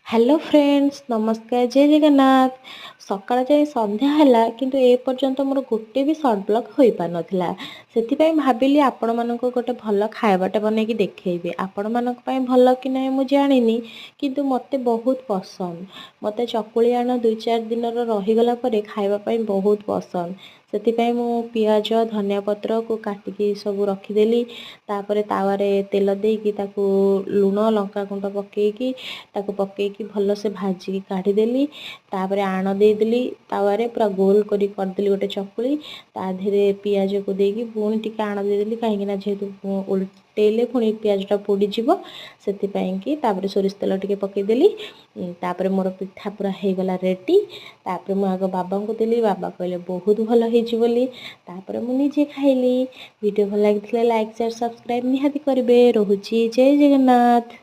Hello friends नमस्कार जय जगन्नाथ। सकाळ जाए संध्या है किंतु ए पर्यंत मोर गोटे भी सर्ट ब्लॉग हो पार नाला से भाविली आपण मानक गोटे भल खावाटे बनईकी देखी आपण मानक भल कि ना मुझे जानी किंतु मते बहुत पसंद। मते चकुली आण 2-4 दिन रहीगला खावाई बहुत पसंद। से मु पियाज धनिया पत्र को काटिकी सब रखीदेली तावारे तेल देकी लुण लंका गुंड पकेकी पकेकी भलसे भाजिकी काढ़ीदेली। आण देदेली तावारे पूरा गोल करदेली गोटे चकुली ताधे पियाज को देकी पुणी टिके आण देदेली कहीं जेहेतु उल्टेले पुणी पियाजटा पोड़ीजीव से सोरिष तेल टिके पकेदेली। मोर पिठा पूरा हो गला रेडी। मु आग बाबा को देली बाबा कहले बहुत भल होली मुझे खाइली। वीडियो भल लगी लाइक शेयर सब्सक्राइब निहाती करेंगे। रोहुची जय जगन्नाथ।